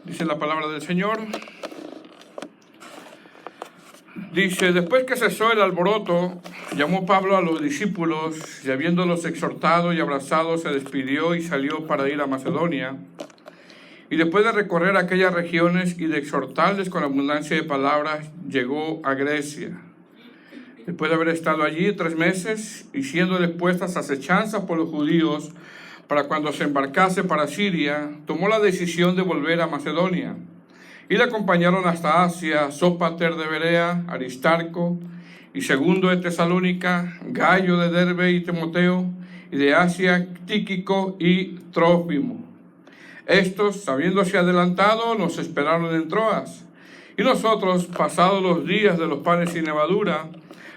Dice la palabra del Señor. Dice: después que cesó el alboroto, llamó Pablo a los discípulos y habiéndolos exhortado y abrazado, se despidió y salió para ir a Macedonia. Y después de recorrer aquellas regiones y de exhortarles con abundancia de palabras, llegó a Grecia. Después de haber estado allí 3 meses y siéndoles puestas acechanzas por los judíos para cuando se embarcase para Siria, tomó la decisión de volver a Macedonia. Y le acompañaron hasta Asia Sópater de Berea, Aristarco, y Segundo de Tesalónica, Gallo de Derbe y Timoteo, y de Asia Tíquico y Trófimo. Estos, habiéndose adelantado, nos esperaron en Troas. Y nosotros, pasados los días de los panes sin levadura,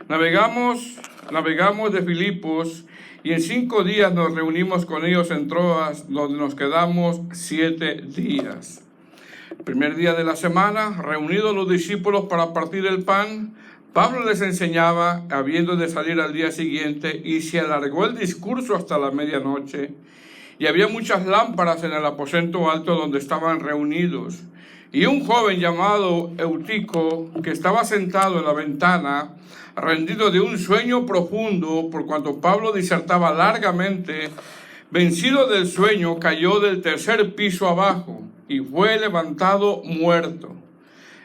navegamos de Filipos, y en 5 días nos reunimos con ellos en Troas, donde nos quedamos 7 días. El primer día de la semana, reunidos los discípulos para partir el pan, Pablo les enseñaba, habiendo de salir al día siguiente, y se alargó el discurso hasta la medianoche. Y había muchas lámparas en el aposento alto donde estaban reunidos. Y un joven llamado Eutico, que estaba sentado en la ventana, rendido de un sueño profundo, por cuanto Pablo disertaba largamente, vencido del sueño, cayó del 3er piso abajo y fue levantado muerto.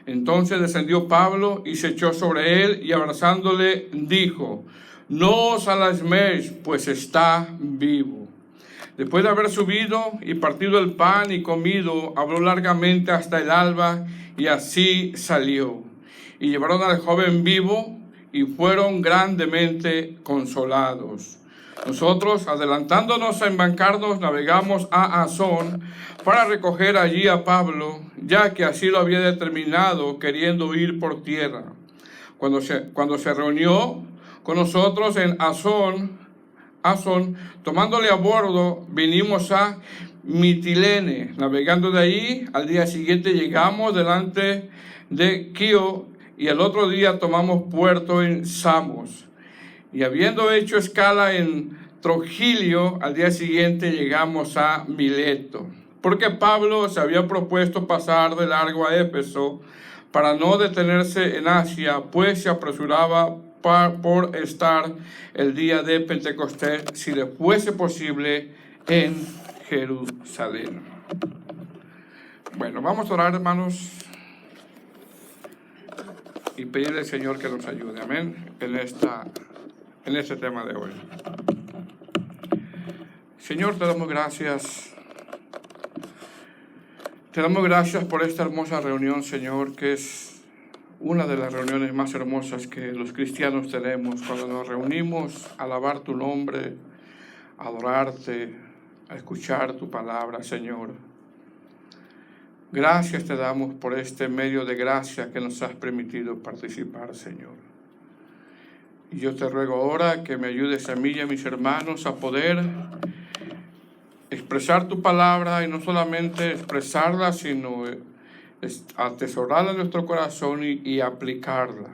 Entonces descendió Pablo y se echó sobre él y abrazándole dijo: no os alarméis, pues está vivo. Después de haber subido y partido el pan y comido, habló largamente hasta el alba y así salió. Y llevaron al joven vivo y fueron grandemente consolados. Nosotros, adelantándonos a embarcarnos, navegamos a Asón para recoger allí a Pablo, ya que así lo había determinado, queriendo ir por tierra. Cuando se reunió con nosotros en Asón, tomándole a bordo, vinimos a Mitilene. Navegando de allí, al día siguiente llegamos delante de Quío, y el otro día tomamos puerto en Samos. Y habiendo hecho escala en Trogilio, al día siguiente llegamos a Mileto, porque Pablo se había propuesto pasar de largo a Éfeso para no detenerse en Asia, pues se apresuraba por estar el día de Pentecostés, si le fuese posible, en Jerusalén. Bueno, vamos a orar, hermanos, y pedirle al Señor que nos ayude, amén, en este tema de hoy. Señor, te damos gracias. Te damos gracias por esta hermosa reunión, Señor, que es una de las reuniones más hermosas que los cristianos tenemos, cuando nos reunimos a alabar tu nombre, a adorarte, a escuchar tu palabra, Señor. Gracias te damos por este medio de gracia que nos has permitido participar, Señor. Y yo te ruego ahora que me ayudes a mí y a mis hermanos a poder expresar tu palabra, y no solamente expresarla, sino atesorarla en nuestro corazón y aplicarla.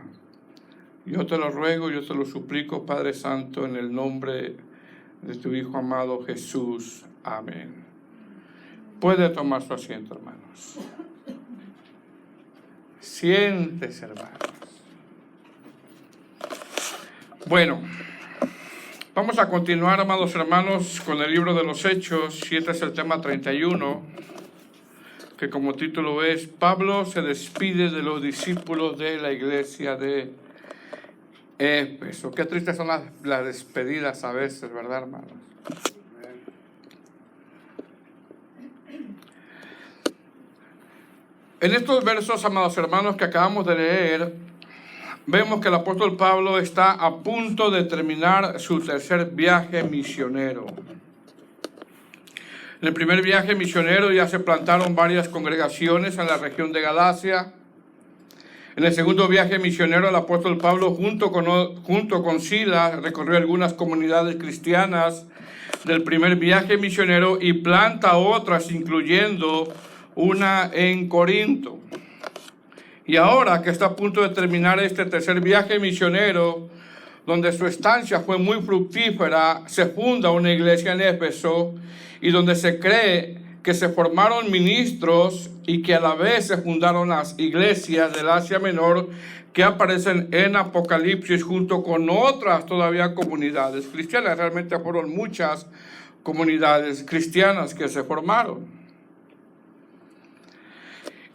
Yo te lo ruego, yo te lo suplico, Padre Santo, en el nombre de tu Hijo amado Jesús. Amén. Puede tomar su asiento, hermanos. Siéntese, hermanos. Bueno, vamos a continuar, amados hermanos, con el libro de los Hechos, y este es el tema 31, que como título es: Pablo se despide de los discípulos de la iglesia de Éfeso. Qué tristes son las despedidas a veces, ¿verdad, hermanos? En estos versos, amados hermanos, que acabamos de leer, vemos que el apóstol Pablo está a punto de terminar su 3er viaje misionero. En el primer viaje misionero ya se plantaron varias congregaciones en la región de Galacia. En el segundo viaje misionero, el apóstol Pablo, junto con Silas, recorrió algunas comunidades cristianas del primer viaje misionero y planta otras, incluyendo una en Corinto. Y ahora que está a punto de terminar este 3er viaje misionero, donde su estancia fue muy fructífera, se funda una iglesia en Éfeso, y donde se cree que se formaron ministros y que a la vez se fundaron las iglesias del Asia Menor que aparecen en Apocalipsis junto con otras todavía comunidades cristianas. Realmente fueron muchas comunidades cristianas que se formaron.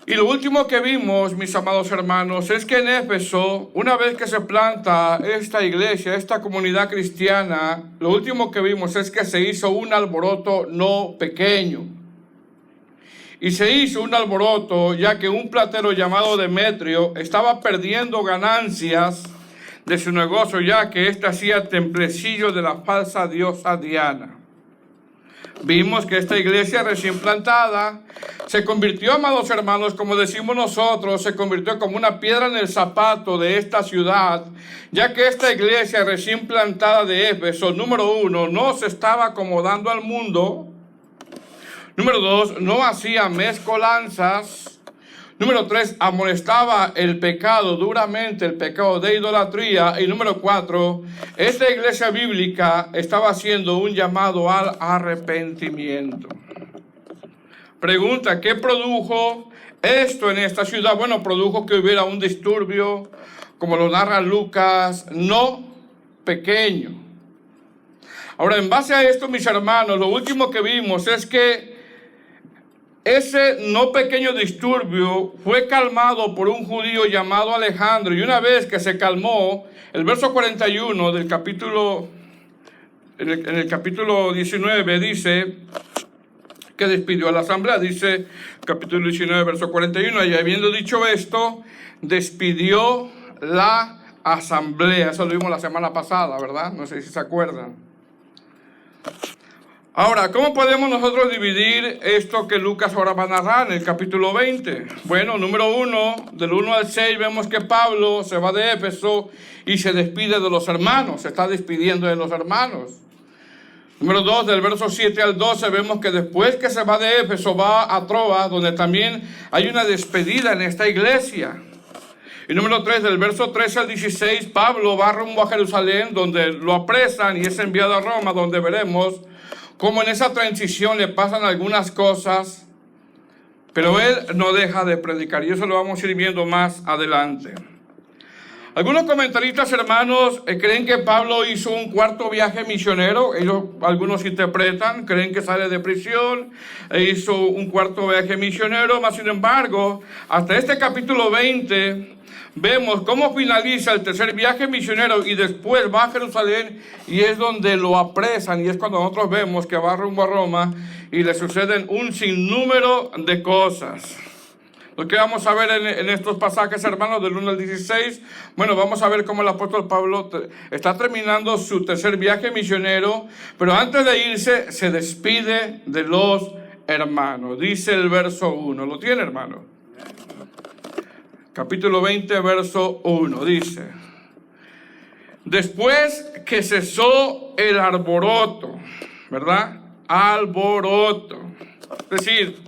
Y lo último que vimos, mis amados hermanos, es que en Éfeso, una vez que se planta esta iglesia, esta comunidad cristiana, lo último que vimos es que se hizo un alboroto no pequeño. Y se hizo un alboroto ya que un platero llamado Demetrio estaba perdiendo ganancias de su negocio, ya que éste hacía templecillos de la falsa diosa Diana. Vimos que esta iglesia recién plantada se convirtió, amados hermanos, como decimos nosotros, se convirtió como una piedra en el zapato de esta ciudad, ya que esta iglesia recién plantada de Éfeso, número 1, no se estaba acomodando al mundo. Número 2, no hacía mezcolanzas. Número 3, amonestaba el pecado duramente, el pecado de idolatría. Y número 4, esta iglesia bíblica estaba haciendo un llamado al arrepentimiento. Pregunta, ¿qué produjo esto en esta ciudad? Bueno, produjo que hubiera un disturbio, como lo narra Lucas, no pequeño. Ahora, en base a esto, mis hermanos, lo último que vimos es que ese no pequeño disturbio fue calmado por un judío llamado Alejandro. Y una vez que se calmó, el verso 41 del capítulo, en el capítulo 19 dice que despidió a la asamblea. Dice capítulo 19, verso 41, y habiendo dicho esto, despidió la asamblea. Eso lo vimos la semana pasada, ¿verdad? No sé si se acuerdan. Ahora, ¿cómo podemos nosotros dividir esto que Lucas ahora va a narrar en el capítulo 20? Bueno, número 1, del 1 al 6, vemos que Pablo se va de Éfeso y se despide de los hermanos, se está despidiendo de los hermanos. Número 2, del verso 7 al 12, vemos que después que se va de Éfeso va a Troas, donde también hay una despedida en esta iglesia. Y número 3, del verso 13 al 16, Pablo va rumbo a Jerusalén, donde lo apresan y es enviado a Roma, donde veremos cómo en esa transición le pasan algunas cosas, pero él no deja de predicar, y eso lo vamos a ir viendo más adelante. Algunos comentaristas, hermanos, creen que Pablo hizo un cuarto viaje misionero. Algunos interpretan, creen que sale de prisión e hizo un cuarto viaje misionero, mas sin embargo, hasta este capítulo 20, vemos cómo finaliza el tercer viaje misionero y después va a Jerusalén y es donde lo apresan, y es cuando nosotros vemos que va rumbo a Roma y le suceden un sinnúmero de cosas. Lo que vamos a ver en estos pasajes, hermanos, del 1 al 16, bueno, vamos a ver cómo el apóstol Pablo está terminando su tercer viaje misionero, pero antes de irse se despide de los hermanos. Dice el verso 1, ¿lo tiene, hermano? Capítulo 20, verso 1, dice: después que cesó el alboroto, ¿verdad? Alboroto. Es decir,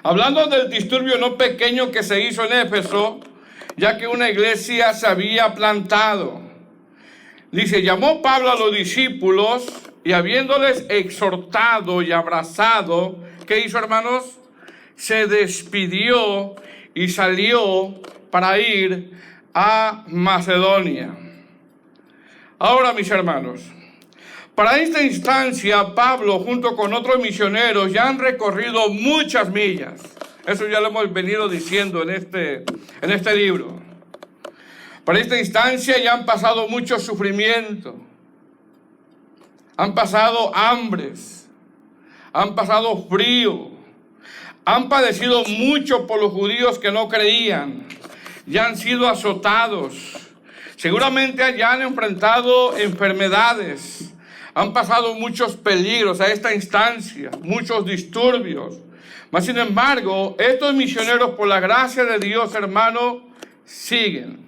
hablando del disturbio no pequeño que se hizo en Éfeso, ya que una iglesia se había plantado. Dice, llamó Pablo a los discípulos y habiéndoles exhortado y abrazado, ¿qué hizo, hermanos? Se despidió y salió para ir a Macedonia. Ahora, mis hermanos, para esta instancia, Pablo junto con otros misioneros ya han recorrido muchas millas. Eso ya lo hemos venido diciendo en este libro. Para esta instancia ya han pasado mucho sufrimiento. Han pasado hambres. Han pasado frío. Han padecido mucho por los judíos que no creían. Ya han sido azotados. Seguramente ya han enfrentado enfermedades. Han pasado muchos peligros a esta instancia, muchos disturbios. Mas, sin embargo, estos misioneros, por la gracia de Dios, hermano, siguen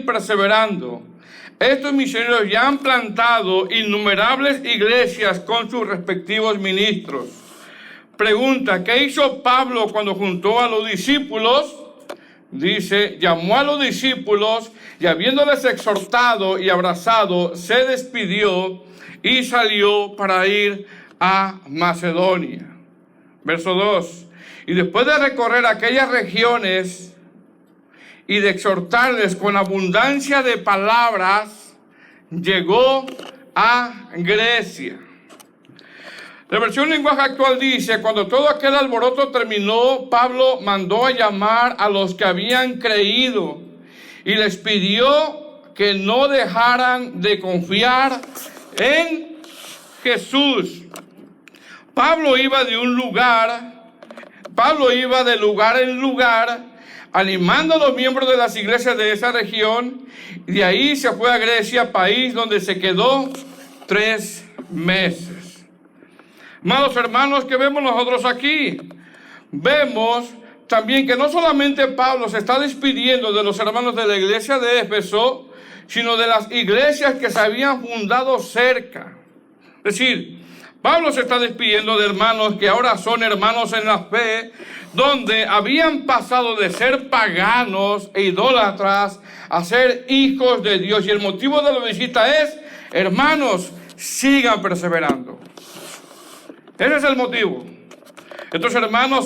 perseverando. Estos misioneros ya han plantado innumerables iglesias con sus respectivos ministros. Pregunta, ¿qué hizo Pablo cuando juntó a los discípulos? Dice, llamó a los discípulos y habiéndoles exhortado y abrazado, se despidió y salió para ir a Macedonia. Verso 2. Y después de recorrer aquellas regiones y de exhortarles con abundancia de palabras, llegó a Grecia. La versión lenguaje actual dice: cuando todo aquel alboroto terminó, Pablo mandó a llamar a los que habían creído y les pidió que no dejaran de confiar en Jesús. Pablo iba de lugar en lugar, animando a los miembros de las iglesias de esa región, y de ahí se fue a Grecia, país donde se quedó 3 meses. Amados hermanos, ¿qué vemos nosotros aquí? Vemos también que no solamente Pablo se está despidiendo de los hermanos de la iglesia de Éfeso, sino de las iglesias que se habían fundado cerca. Es decir, Pablo se está despidiendo de hermanos que ahora son hermanos en la fe, donde habían pasado de ser paganos e idólatras a ser hijos de Dios. Y el motivo de la visita es: hermanos, sigan perseverando. Ese es el motivo. Estos hermanos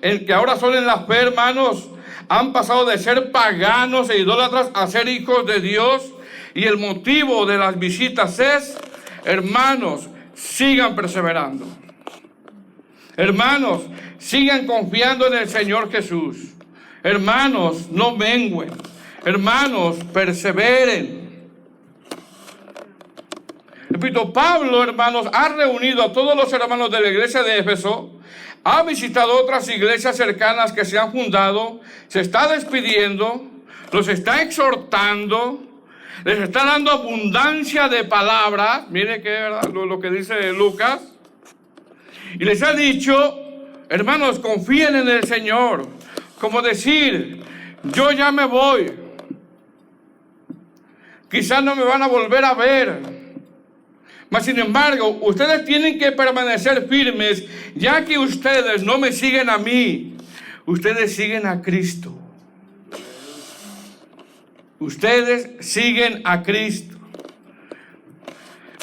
que ahora son en la fe, hermanos, han pasado de ser paganos e idólatras a ser hijos de Dios. Y el motivo de las visitas es: hermanos, sigan perseverando. Hermanos, sigan confiando en el Señor Jesús. Hermanos, no mengüen. Hermanos, perseveren. Repito, Pablo, hermanos, ha reunido a todos los hermanos de la iglesia de Éfeso, ha visitado otras iglesias cercanas que se han fundado, se está despidiendo, los está exhortando, les está dando abundancia de palabras. Mire que lo que dice Lucas. Y les ha dicho: hermanos, confíen en el Señor. Como decir: yo ya me voy. Quizás no me van a volver a ver. Mas sin embargo, ustedes tienen que permanecer firmes, ya que ustedes no me siguen a mí. Ustedes siguen a Cristo. Ustedes siguen a Cristo.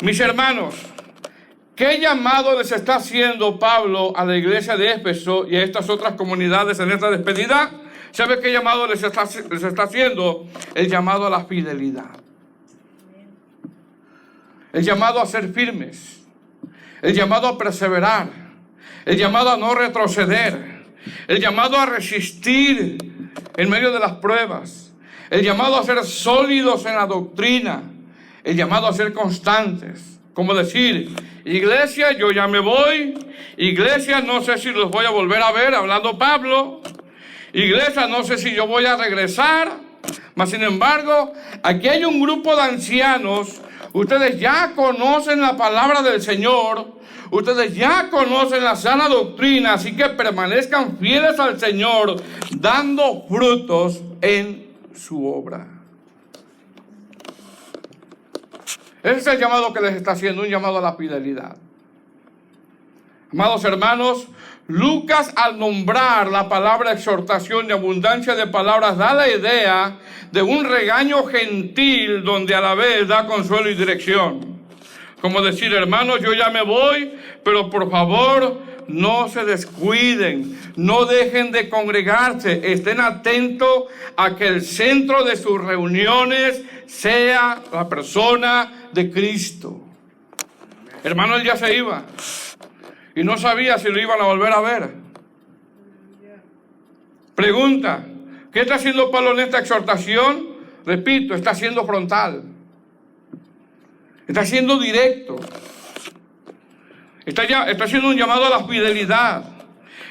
Mis hermanos, ¿qué llamado les está haciendo Pablo a la iglesia de Éfeso y a estas otras comunidades en esta despedida? ¿Sabe qué llamado les está haciendo? El llamado a la fidelidad. El llamado a ser firmes. El llamado a perseverar. El llamado a no retroceder. El llamado a resistir en medio de las pruebas. El llamado a ser sólidos en la doctrina. El llamado a ser constantes. Como decir: iglesia, yo ya me voy. Iglesia, no sé si los voy a volver a ver, hablando Pablo. Iglesia, no sé si yo voy a regresar. Mas sin embargo, aquí hay un grupo de ancianos. Ustedes ya conocen la palabra del Señor. Ustedes ya conocen la sana doctrina. Así que permanezcan fieles al Señor, dando frutos en su obra. Ese es el llamado que les está haciendo, un llamado a la fidelidad. Amados hermanos, Lucas, al nombrar la palabra exhortación y abundancia de palabras, da la idea de un regaño gentil donde a la vez da consuelo y dirección. Como decir: hermanos, yo ya me voy, pero por favor no se descuiden, no dejen de congregarse, estén atentos a que el centro de sus reuniones sea la persona de Cristo. Hermano, él ya se iba y no sabía si lo iban a volver a ver. Pregunta: ¿qué está haciendo Pablo en esta exhortación? Repito, está siendo frontal. Está siendo directo. Está haciendo un llamado a la fidelidad.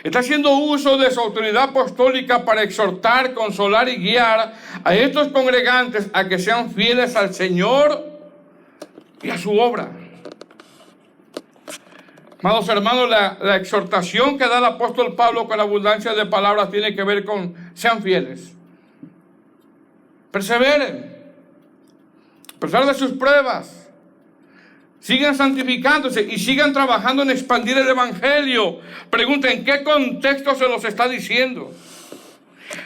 Está haciendo uso de su autoridad apostólica para exhortar, consolar y guiar a estos congregantes a que sean fieles al Señor y a su obra. Amados hermanos, la exhortación que da el apóstol Pablo con abundancia de palabras tiene que ver con: sean fieles, perseveren, a pesar de sus pruebas, sigan santificándose y sigan trabajando en expandir el evangelio. Pregunta: ¿en qué contexto se los está diciendo?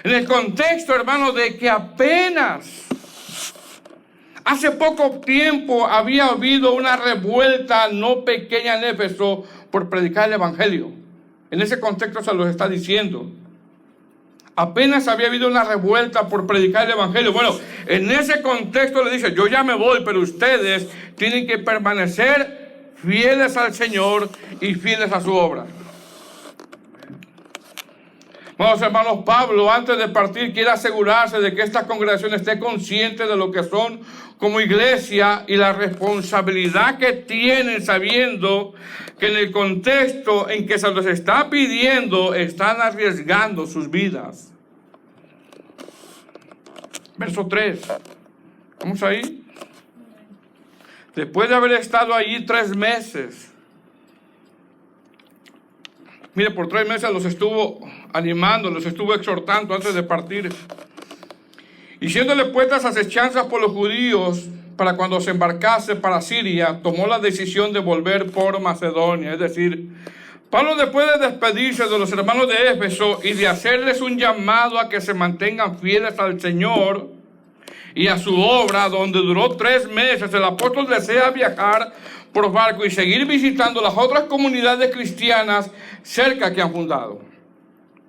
En el contexto, hermanos, de que apenas Hace poco tiempo había habido una revuelta no pequeña en Éfeso por predicar el Evangelio. En ese contexto se los está diciendo. Apenas había habido una revuelta por predicar el Evangelio. Bueno, en ese contexto le dice, yo ya me voy, pero ustedes tienen que permanecer fieles al Señor y fieles a su obra. Bueno, hermanos, Pablo, antes de partir, quiere asegurarse de que esta congregación esté consciente de lo que son como iglesia y la responsabilidad que tienen, sabiendo que en el contexto en que se les está pidiendo, están arriesgando sus vidas. Verso 3. Vamos ahí. Después de haber estado allí 3 meses, mire, por 3 meses los estuvo animando, los estuvo exhortando antes de partir. Y siéndole puestas acechanzas por los judíos para cuando se embarcase para Siria, tomó la decisión de volver por Macedonia. Es decir, Pablo, después de despedirse de los hermanos de Éfeso y de hacerles un llamado a que se mantengan fieles al Señor y a su obra, donde duró 3 meses, el apóstol desea viajar por barco y seguir visitando las otras comunidades cristianas cerca que han fundado.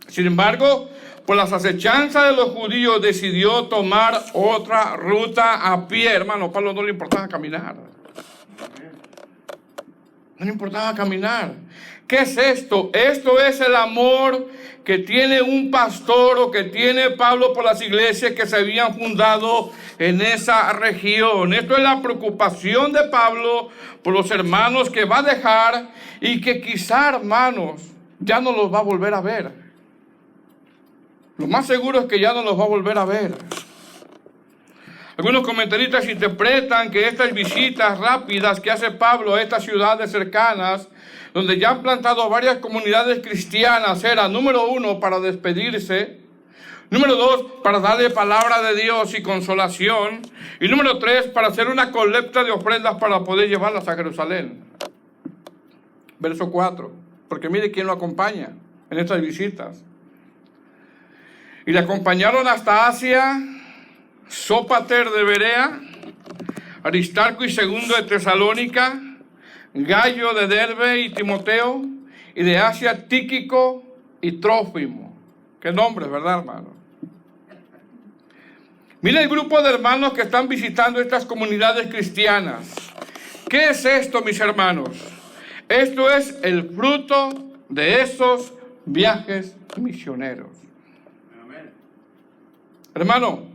Sin embargo, por las acechanzas de los judíos decidió tomar otra ruta a pie. Hermano, Pablo no le importaba caminar. No le importaba caminar. ¿Qué es esto? Esto es el amor que tiene un pastor o que tiene Pablo por las iglesias que se habían fundado en esa región. Esto es la preocupación de Pablo por los hermanos que va a dejar y que quizá, hermanos, ya no los va a volver a ver. Lo más seguro es que ya no los va a volver a ver. Algunos comentaristas interpretan que estas visitas rápidas que hace Pablo a estas ciudades cercanas, donde ya han plantado varias comunidades cristianas, era, número 1, para despedirse; número 2, para darle palabra de Dios y consolación; y número 3, para hacer una colecta de ofrendas para poder llevarlas a Jerusalén. Verso 4, porque mire quién lo acompaña en estas visitas. Y le acompañaron hasta Asia Sópater de Berea, Aristarco y Segundo de Tesalónica, Gallo de Derbe y Timoteo, y de Asia Tíquico y Trófimo. Qué nombres, ¿verdad, hermano? Mira el grupo de hermanos que están visitando estas comunidades cristianas. ¿Qué es esto, mis hermanos? Esto es el fruto de esos viajes misioneros. Hermano,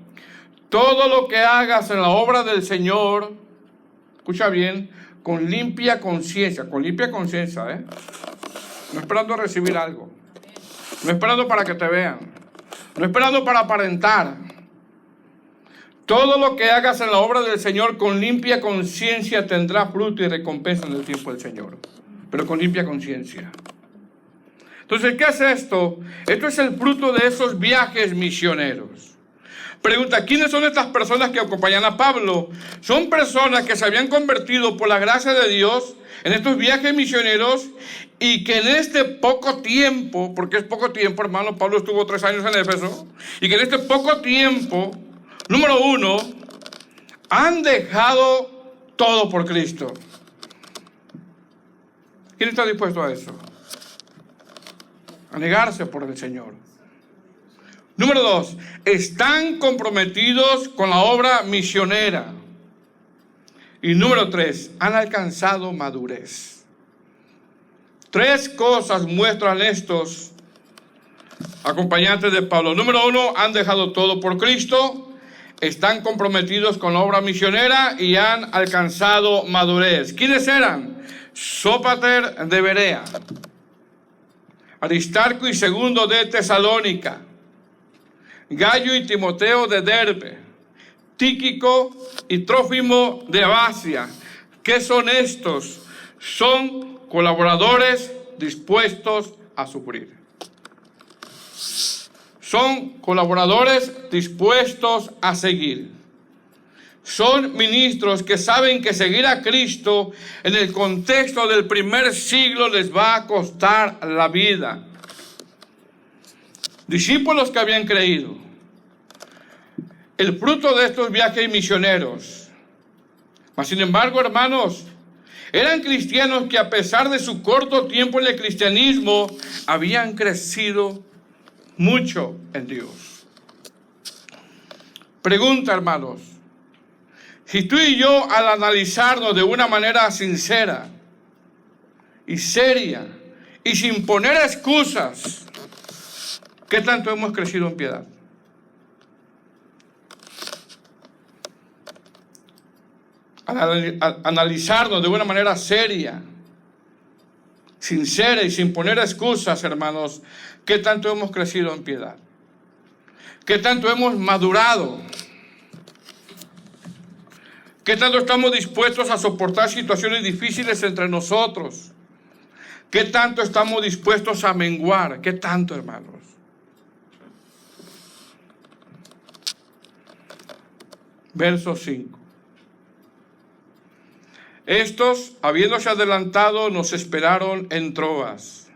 todo lo que hagas en la obra del Señor, escucha bien, con limpia conciencia, no esperando a recibir algo, no esperando para que te vean, no esperando para aparentar. Todo lo que hagas en la obra del Señor con limpia conciencia tendrá fruto y recompensa en el tiempo del Señor, pero con limpia conciencia. Entonces, ¿qué es esto? Esto es el fruto de esos viajes misioneros. Pregunta, ¿quiénes son estas personas que acompañan a Pablo? Son personas que se habían convertido por la gracia de Dios en estos viajes misioneros y que en este poco tiempo, porque es poco tiempo, hermano, Pablo estuvo 3 años en Éfeso, y que en este poco tiempo, número 1, han dejado todo por Cristo. ¿Quién está dispuesto a eso? A negarse por el Señor. Número 2, están comprometidos con la obra misionera. Y número 3, han alcanzado madurez. 3 cosas muestran estos acompañantes de Pablo. Número 1, han dejado todo por Cristo, están comprometidos con la obra misionera y han alcanzado madurez. ¿Quiénes eran? Sópater de Berea, Aristarco y Segundo de Tesalónica, Gallo y Timoteo de Derbe, Tíquico y Trófimo de Asia. ¿Qué son estos? Son colaboradores dispuestos a sufrir. Son colaboradores dispuestos a seguir. Son ministros que saben que seguir a Cristo en el contexto del primer siglo les va a costar la vida. Discípulos que habían creído. El fruto de estos viajes misioneros, Mas, sin embargo, hermanos, eran cristianos que a pesar de su corto tiempo en el cristianismo, habían crecido mucho en Dios. Pregunta, hermanos, si tú y yo al analizarnos de una manera sincera y seria y sin poner excusas, ¿qué tanto hemos crecido en piedad? Al analizarnos de una manera seria, sincera y sin poner excusas, hermanos, ¿qué tanto hemos crecido en piedad? ¿Qué tanto hemos madurado? ¿Qué tanto estamos dispuestos a soportar situaciones difíciles entre nosotros? ¿Qué tanto estamos dispuestos a menguar? ¿Qué tanto, hermanos? Verso 5. Estos, habiéndose adelantado, nos esperaron en Troas.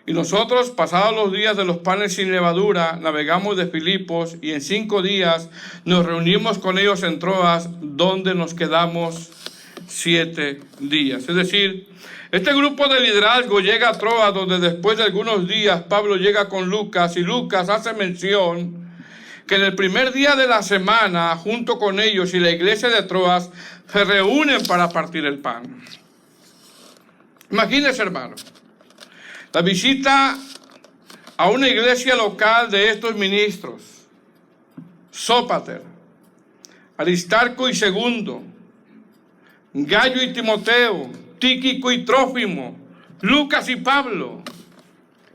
Y nosotros, pasados los días de los panes sin levadura, navegamos de Filipos, y en 5 días nos reunimos con ellos en Troas, donde nos quedamos 7 días. Es decir, este grupo de liderazgo llega a Troas, donde después de algunos días Pablo llega con Lucas, y Lucas hace mención que en el primer día de la semana, junto con ellos y la iglesia de Troas, se reúnen para partir el pan. Imagínense, hermanos, la visita a una iglesia local de estos ministros: Sópater, Aristarco y Segundo, Gallo y Timoteo, Tíquico y Trófimo, Lucas y Pablo.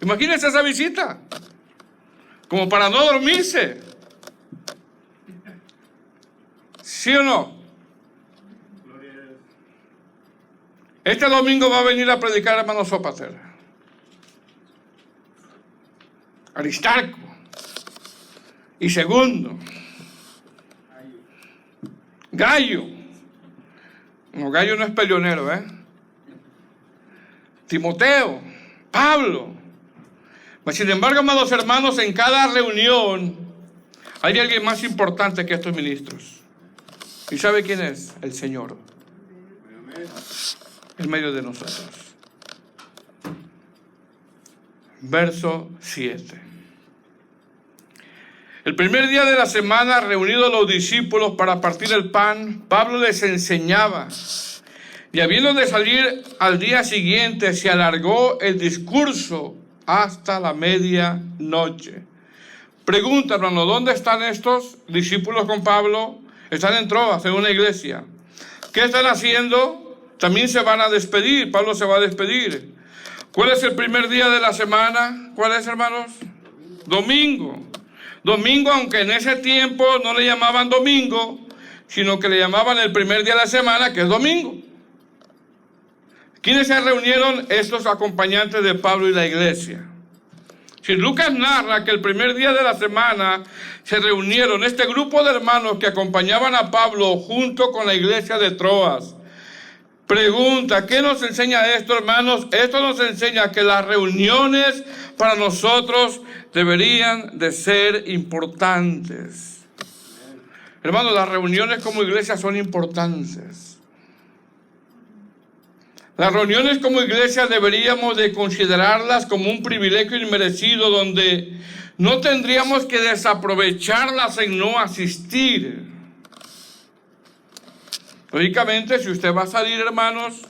Imagínense esa visita, como para no dormirse. ¿Sí o no? Este domingo va a venir a predicar el hermano Sópater, Aristarco y Segundo, Gallo. No, Gallo no es peleonero, Timoteo, Pablo. Mas, sin embargo, amados hermanos, en cada reunión hay alguien más importante que estos ministros. ¿Y sabe quién es? El Señor, en medio de nosotros. Verso 7. El primer día de la semana, reunidos los discípulos para partir el pan, Pablo les enseñaba. Y habiendo de salir al día siguiente, se alargó el discurso hasta la medianoche. Pregunta, hermano, ¿dónde están estos discípulos con Pablo? Están en Troas, en una iglesia. ¿Qué están haciendo? También se van a despedir. Pablo se va a despedir. ¿Cuál es el primer día de la semana? ¿Cuál es, hermanos? Domingo. Domingo, aunque en ese tiempo no le llamaban domingo, sino que le llamaban el primer día de la semana, que es domingo. ¿Quiénes se reunieron? Estos acompañantes de Pablo y la iglesia. Si Lucas narra que el primer día de la semana se reunieron este grupo de hermanos que acompañaban a Pablo junto con la iglesia de Troas. Pregunta, ¿qué nos enseña esto, hermanos? Esto nos enseña que las reuniones para nosotros deberían de ser importantes. Hermanos, las reuniones como iglesia son importantes. Las reuniones como iglesia deberíamos de considerarlas como un privilegio inmerecido, donde no tendríamos que desaprovecharlas en no asistir. Lógicamente, si usted va a salir, hermanos,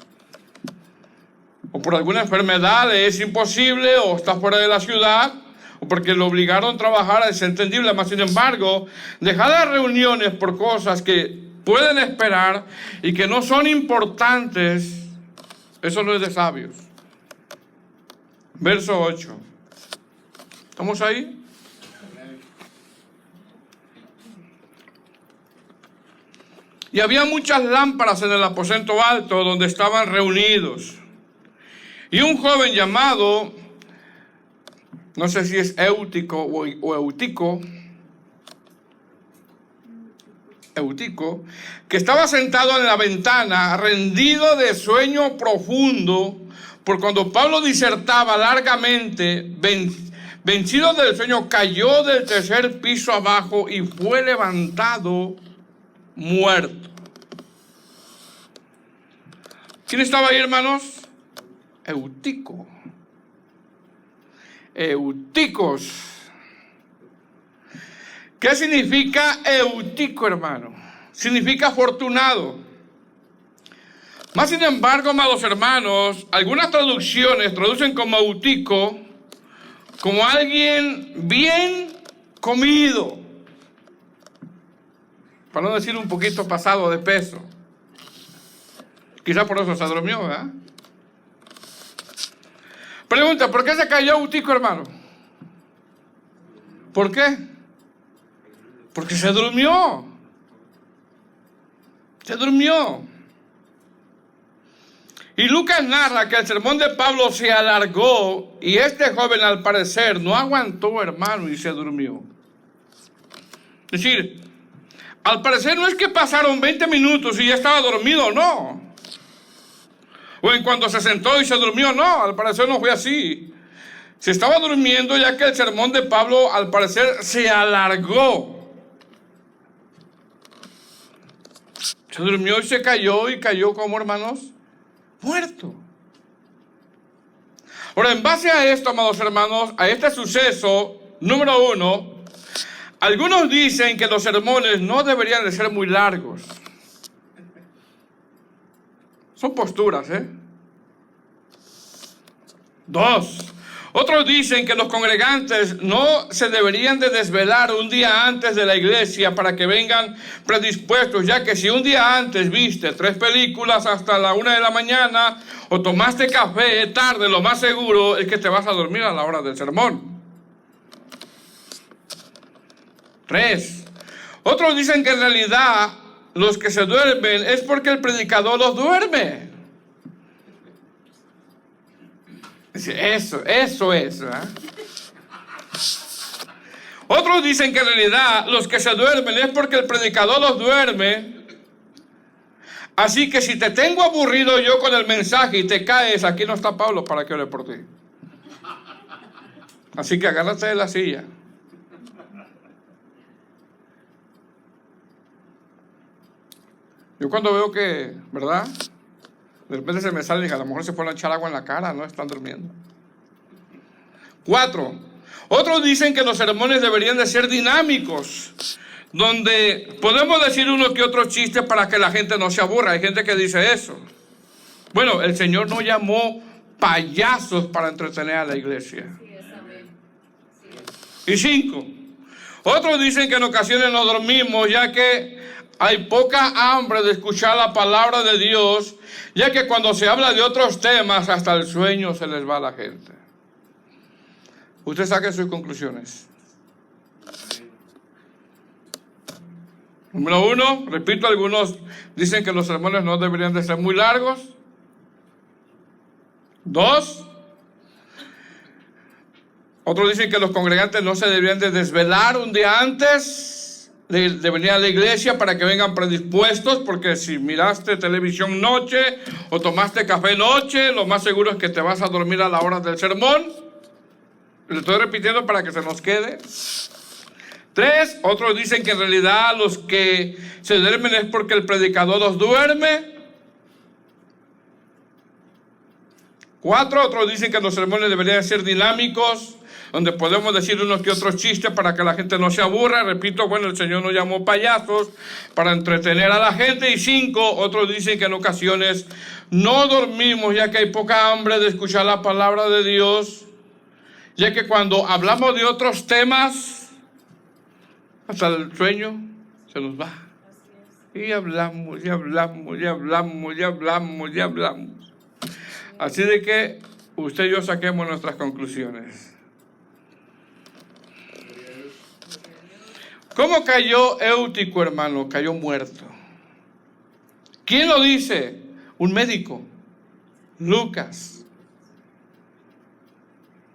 o por alguna enfermedad le es imposible, o está fuera de la ciudad, o porque lo obligaron a trabajar, es entendible. Mas, sin embargo, dejar las reuniones por cosas que pueden esperar y que no son importantes, eso no es de sabios. Verso 8. ¿Estamos ahí? Y había muchas lámparas en el aposento alto donde estaban reunidos. Y un joven llamado, no sé si es Eutico o Eutico, que estaba sentado en la ventana, rendido de sueño profundo, por cuando Pablo disertaba largamente, vencido del sueño, cayó del 3er piso abajo y fue levantado muerto. ¿Quién estaba ahí, hermanos? Eutico. Euticos. ¿Qué significa Eutico, hermano? Significa afortunado. Más sin embargo, amados hermanos, algunas traducciones traducen como Eutico como alguien bien comido, para no decir un poquito pasado de peso. Quizás por eso se durmió, ¿verdad? Pregunta, ¿por qué se cayó Eutico, hermano? ¿Por qué? Porque se durmió. Se durmió. Y Lucas narra que el sermón de Pablo se alargó y este joven al parecer no aguantó, hermano, y se durmió. Es decir, al parecer no es que pasaron 20 minutos y ya estaba dormido, no. O en cuanto se sentó y se durmió, no, al parecer no fue así. Se estaba durmiendo ya que el sermón de Pablo al parecer se alargó. Se durmió y se cayó, y cayó como, hermanos, muerto. Ahora, en base a esto, amados hermanos, a este suceso, número 1, algunos dicen que los sermones no deberían de ser muy largos. Son posturas, ¿eh? 2, otros dicen que los congregantes no se deberían de desvelar un día antes de la iglesia para que vengan predispuestos, ya que si un día antes viste 3 películas hasta la 1 de la mañana o tomaste café tarde, lo más seguro es que te vas a dormir a la hora del sermón. 3, otros dicen que en realidad los que se duermen es porque el predicador los duerme. Eso es, ¿verdad? Otros dicen que en realidad los que se duermen es porque el predicador los duerme. Así que si te tengo aburrido yo con el mensaje y te caes, aquí no está Pablo para que ore por ti. Así que agárrate de la silla. Yo cuando veo que, ¿verdad?, de repente se me sale y dije, a lo mejor se fueron a echar agua en la cara, no están durmiendo. 4, otros dicen que los sermones deberían de ser dinámicos, donde podemos decir uno que otro chiste para que la gente no se aburra. Hay gente que dice eso. Bueno, el Señor no llamó payasos para entretener a la iglesia. Y 5, otros dicen que en ocasiones no dormimos, ya que hay poca hambre de escuchar la palabra de Dios, ya que cuando se habla de otros temas, hasta el sueño se les va a la gente. Usted saque sus conclusiones. Número 1, repito, algunos dicen que los sermones no deberían de ser muy largos. 2, otros dicen que los congregantes no se deberían de desvelar un día antes de venir a la iglesia para que vengan predispuestos, porque si miraste televisión noche o tomaste café noche, lo más seguro es que te vas a dormir a la hora del sermón. Le estoy repitiendo para que se nos quede. 3, otros dicen que en realidad los que se duermen es porque el predicador los duerme. 4, otros dicen que los sermones deberían ser dinámicos, donde podemos decir unos que otros chistes para que la gente no se aburra. Repito, bueno, el Señor nos llamó payasos para entretener a la gente. Y 5, otros dicen que en ocasiones no dormimos, ya que hay poca hambre de escuchar la palabra de Dios, ya que cuando hablamos de otros temas, hasta el sueño se nos va. Y hablamos, y hablamos, y hablamos, y hablamos, y hablamos. Así de que usted y yo saquemos nuestras conclusiones. ¿Cómo cayó Eutico, hermano? Cayó muerto. ¿Quién lo dice? Un médico. Lucas.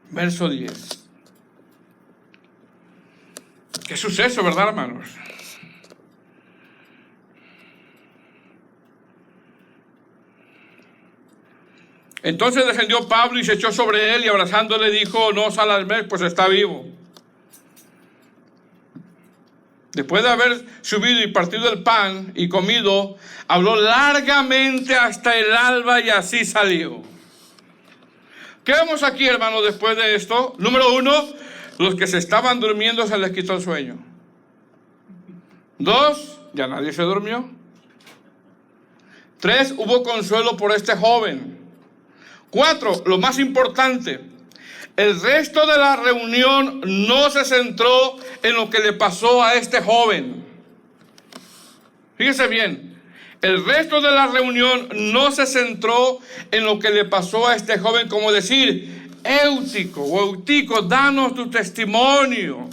Verso 10. Qué suceso, ¿verdad, hermanos? Entonces descendió Pablo y se echó sobre él y abrazándole dijo, no os alarméis, pues está vivo. Después de haber subido y partido el pan y comido, habló largamente hasta el alba y así salió. ¿Qué vemos aquí, hermano, después de esto? Número 1, los que se estaban durmiendo se les quitó el sueño. 2, ya nadie se durmió. 3, hubo consuelo por este joven. 4, lo más importante, el resto de la reunión no se centró en lo que le pasó a este joven. Fíjese bien, el resto de la reunión no se centró en lo que le pasó a este joven, como decir, Eutico o Eutico, danos tu testimonio.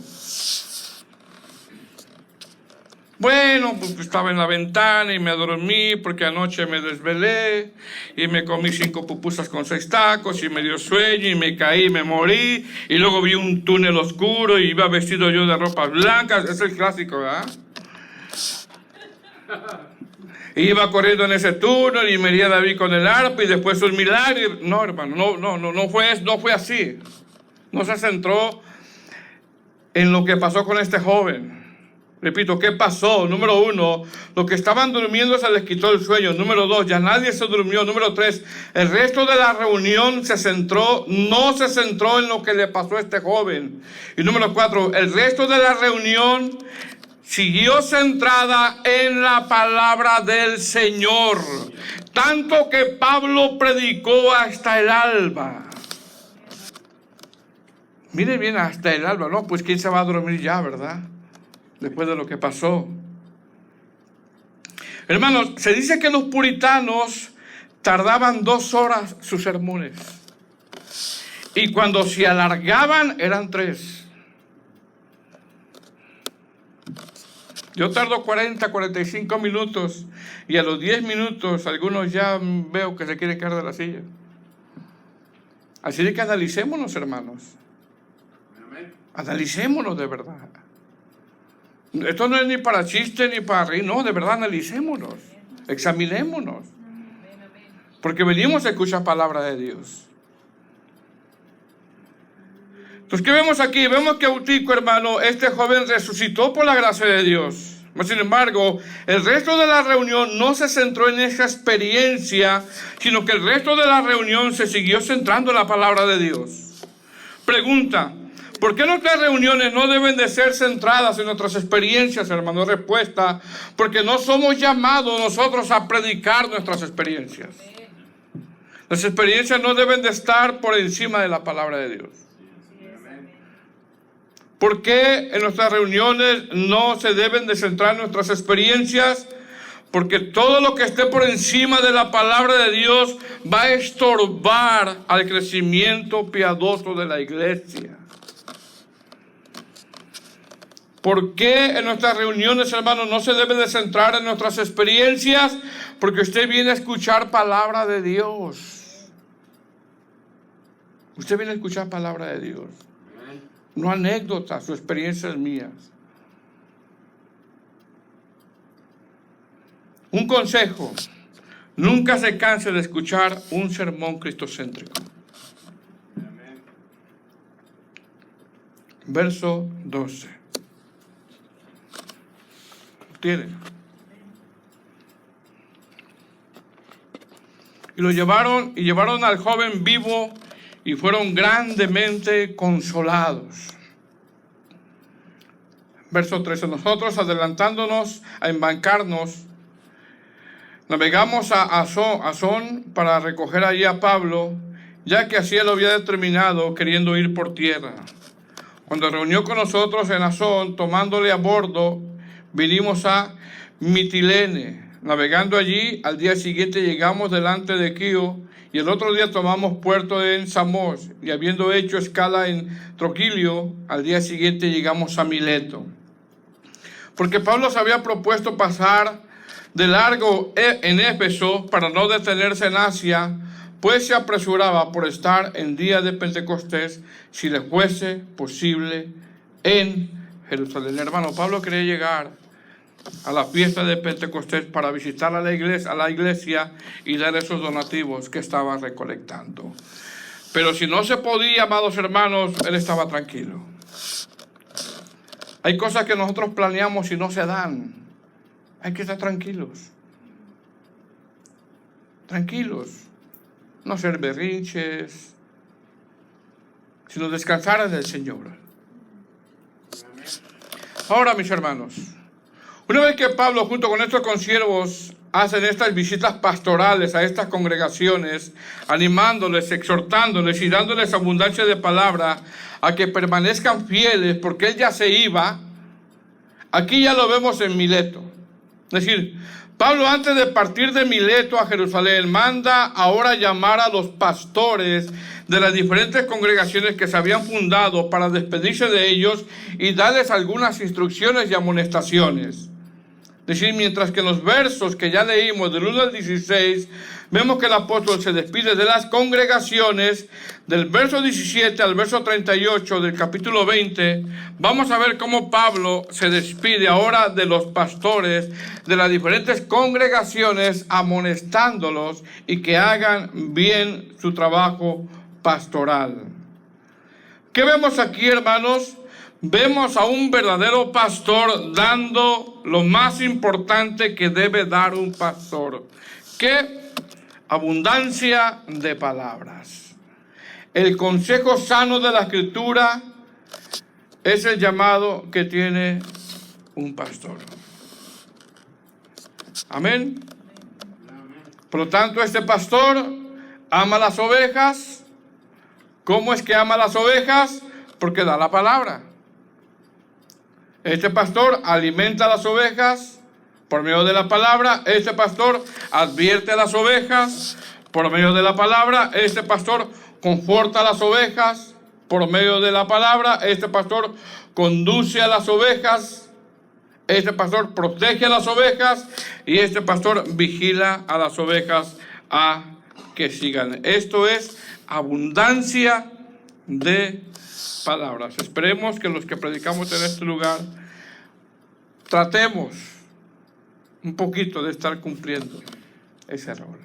Bueno, pues estaba en la ventana y me dormí porque anoche me desvelé y me comí 5 pupusas con 6 tacos y me dio sueño y me caí y me morí y luego vi un túnel oscuro y iba vestido yo de ropas blancas. Es el clásico, ¿verdad? Iba corriendo en ese túnel y me di a David con el arpa y después un milagro. No, hermano, no fue así. No se centró en lo que pasó con este joven. Repito, ¿qué pasó? Número 1, los que estaban durmiendo se les quitó el sueño. Número 2, ya nadie se durmió. Número 3, el resto de la reunión no se centró en lo que le pasó a este joven. Y número 4, el resto de la reunión siguió centrada en la palabra del Señor. Tanto que Pablo predicó hasta el alba. Mire bien, hasta el alba. No, pues ¿quién se va a dormir ya, verdad? Después de lo que pasó. Hermanos, se dice que los puritanos tardaban 2 horas sus sermones. Y cuando se alargaban eran 3. Yo tardo 40, 45 minutos y a los 10 minutos algunos ya veo que se quieren caer de la silla. Así de que analicémonos, hermanos. Analicémonos de verdad. Esto no es ni para chiste ni para reír, no, de verdad analicémonos, examinémonos. Porque venimos a escuchar palabra de Dios. Entonces, ¿qué vemos aquí? Vemos que Eutico, hermano, este joven resucitó por la gracia de Dios. Sin embargo, el resto de la reunión no se centró en esa experiencia, sino que el resto de la reunión se siguió centrando en la palabra de Dios. Pregunta: ¿por qué nuestras reuniones no deben de ser centradas en nuestras experiencias, hermano? Respuesta: porque no somos llamados nosotros a predicar nuestras experiencias. Las experiencias no deben de estar por encima de la palabra de Dios. ¿Por qué en nuestras reuniones no se deben de centrar nuestras experiencias? Porque todo lo que esté por encima de la palabra de Dios va a estorbar al crecimiento piadoso de la iglesia. ¿Por qué en nuestras reuniones, hermanos, no se debe de centrar en nuestras experiencias? Porque usted viene a escuchar palabra de Dios. Usted viene a escuchar palabra de Dios. No anécdotas o experiencias mías. Un consejo: nunca se canse de escuchar un sermón cristocéntrico. Verso 12. ¿Tienen? Y lo llevaron al joven vivo y fueron grandemente consolados. Verso 13. Nosotros, adelantándonos a embarcarnos, navegamos a Asón para recoger allí a Pablo, ya que así él lo había determinado, queriendo ir por tierra. Cuando reunió con nosotros en Asón, tomándole a bordo, vinimos a Mitilene. Navegando allí, al día siguiente llegamos delante de Quío, y el otro día tomamos puerto en Samos, y habiendo hecho escala en Troquilio, al día siguiente llegamos a Mileto. Porque Pablo se había propuesto pasar de largo en Éfeso para no detenerse en Asia, pues se apresuraba por estar en día de Pentecostés, si le fuese posible, en Jerusalén. Hermano, Pablo quería llegar a la fiesta de Pentecostés para visitar a la iglesia y dar esos donativos que estaba recolectando. Pero si no se podía, amados hermanos, él estaba tranquilo. Hay cosas que nosotros planeamos y no se dan. Hay que estar tranquilos. Tranquilos. No ser berrinches, sino descansar en el Señor. Ahora, mis hermanos, una vez que Pablo junto con estos consiervos hacen estas visitas pastorales a estas congregaciones, animándoles, exhortándoles y dándoles abundancia de palabra a que permanezcan fieles, porque él ya se iba, aquí ya lo vemos en Mileto. Es decir, Pablo, antes de partir de Mileto a Jerusalén, manda ahora llamar a los pastores de las diferentes congregaciones que se habían fundado para despedirse de ellos y darles algunas instrucciones y amonestaciones. Es decir, mientras que en los versos que ya leímos del 1 al 16, vemos que el apóstol se despide de las congregaciones, del verso 17 al verso 38 del capítulo 20, vamos a ver cómo Pablo se despide ahora de los pastores de las diferentes congregaciones, amonestándolos y que hagan bien su trabajo pastoral. ¿Qué vemos aquí, hermanos? Vemos a un verdadero pastor dando lo más importante que debe dar un pastor. ¿Qué? Abundancia de palabras. El consejo sano de la Escritura es el llamado que tiene un pastor. Amén. Por lo tanto, este pastor ama las ovejas. ¿Cómo es que ama las ovejas? Porque da la palabra. Este pastor alimenta a las ovejas por medio de la palabra. Este pastor advierte a las ovejas por medio de la palabra. Este pastor conforta a las ovejas por medio de la palabra. Este pastor conduce a las ovejas. Este pastor protege a las ovejas. Y este pastor vigila a las ovejas a que sigan. Esto es abundancia de palabras. Esperemos que los que predicamos en este lugar tratemos un poquito de estar cumpliendo ese rol.